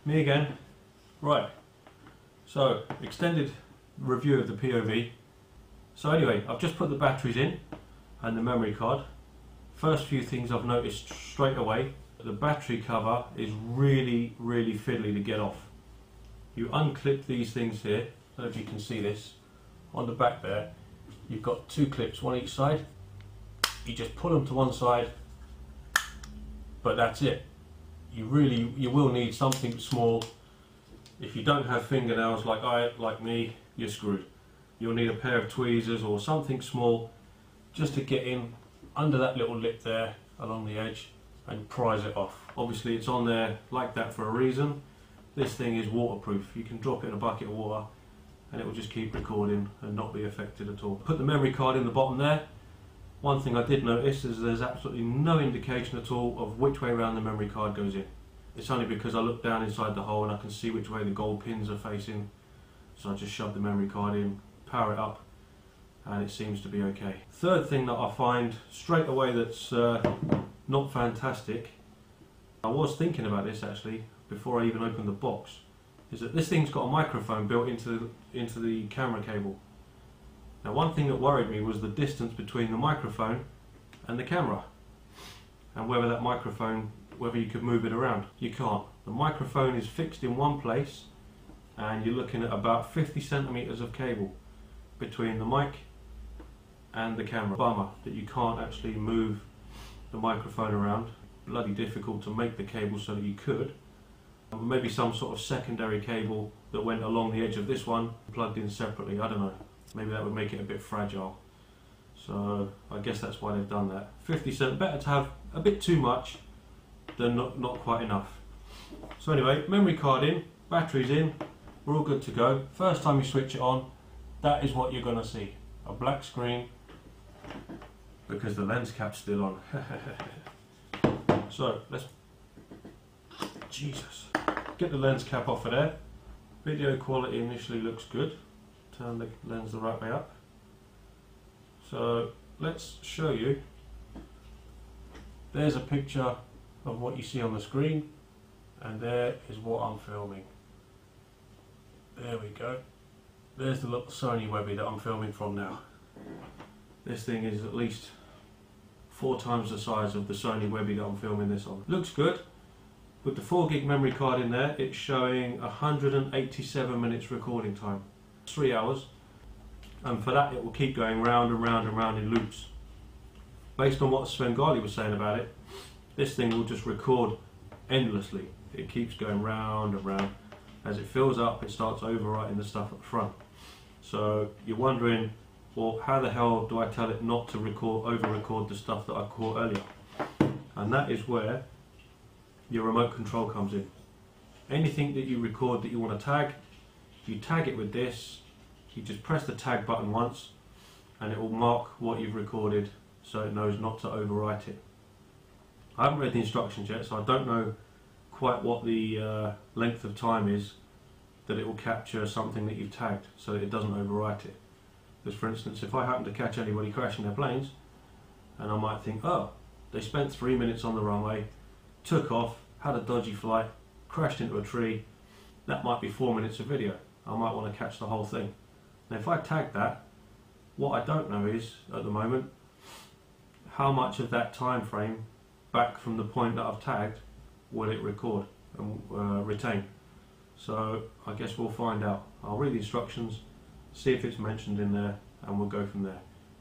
Me again. Right, so extended review of the POV. So anyway, I've just put the batteries in and the memory card. First few things I've noticed straight away, the battery cover is really fiddly to get off. You unclip these things here, I don't know if you can see this, on the back there, you've got two clips, one each side. You just pull them to one side, but that's it. You will need something small. If you don't have fingernails like me, you're screwed. You'll need a pair of tweezers or something small just to get in under that little lip there along the edge and prise it off. Obviously it's on there like that for a reason. This thing is waterproof. You can drop it in a bucket of water and it will just keep recording and not be affected at all. Put the memory card in the bottom there. One thing I did notice is there's absolutely no indication at all of which way around the memory card goes in. It's only because I look down inside the hole and I can see which way the gold pins are facing. So I just shove the memory card in, power it up, and it seems to be okay. Third thing that I find straight away that's not fantastic, I was thinking about this actually before I even opened the box, is that this thing's got a microphone built into the camera cable. Now one thing that worried me was the distance between the microphone and the camera, and whether that microphone, whether you could move it around. You can't. The microphone is fixed in one place and you're looking at about 50 centimeters of cable between the mic and the camera. Bummer that you can't actually move the microphone around. Bloody difficult to make the cable so that you could. Maybe some sort of secondary cable that went along the edge of this one, plugged in separately, I don't know. Maybe that would make it a bit fragile. So I guess that's why they've done that. 50 cent, better to have a bit too much than not quite enough. So anyway, memory card in, batteries in, we're all good to go. First time you switch it on, that is what you're going to see. A black screen because the lens cap's still on. So let's, Jesus, get the lens cap off of there. Video quality initially looks good. Turn the lens the right way up. So let's show you. There's a picture of what you see on the screen, and there is what I'm filming. There we go. There's the little Sony Webby that I'm filming from now. This thing is at least 4 times the size of the Sony Webby that I'm filming this on. Looks good. With the 4 gig memory card in there, it's showing 187 minutes recording time. 3 hours. And for that it will keep going round and round and round in loops. Based on what Svengali was saying about it, this thing will just record endlessly. It keeps going round and round. As it fills up, it starts overwriting the stuff at the front. So you're wondering, well, how the hell do I tell it not to over-record the stuff that I caught earlier? And that is where your remote control comes in. Anything that you record that you want to tag, you tag it with this. You just press the tag button once and it will mark what you've recorded so it knows not to overwrite it. I haven't read the instructions yet, so I don't know quite what the length of time is that it will capture something that you've tagged so that it doesn't overwrite it. Because for instance, if I happen to catch anybody crashing their planes and I might think, oh, they spent 3 minutes on the runway, took off, had a dodgy flight, crashed into a tree, that might be 4 minutes of video. I might want to catch the whole thing. Now if I tag that, what I don't know is, at the moment, how much of that time frame back from the point that I've tagged will it record and retain. So I guess we'll find out. I'll read the instructions, see if it's mentioned in there, and we'll go from there.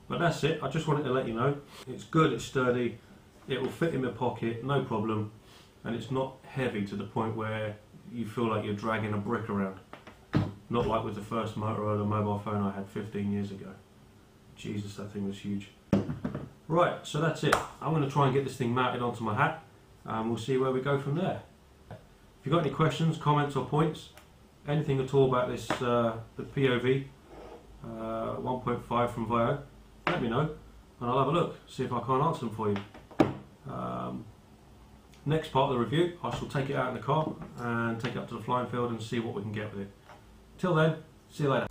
But that's it. I just wanted to let you know. It's good, it's sturdy, it will fit in my pocket, no problem, and it's not heavy to the point where you feel like you're dragging a brick around. Not like with the first Motorola mobile phone I had 15 years ago. Jesus, that thing was huge. Right, so that's it. I'm going to try and get this thing mounted onto my hat and we'll see where we go from there. If you've got any questions, comments or points, anything at all about this, the POV 1.5 from VIO, let me know and I'll have a look, see if I can't answer them for you. Next part of the review, I shall take it out in the car and take it up to the flying field and see what we can get with it. Till then, see you later.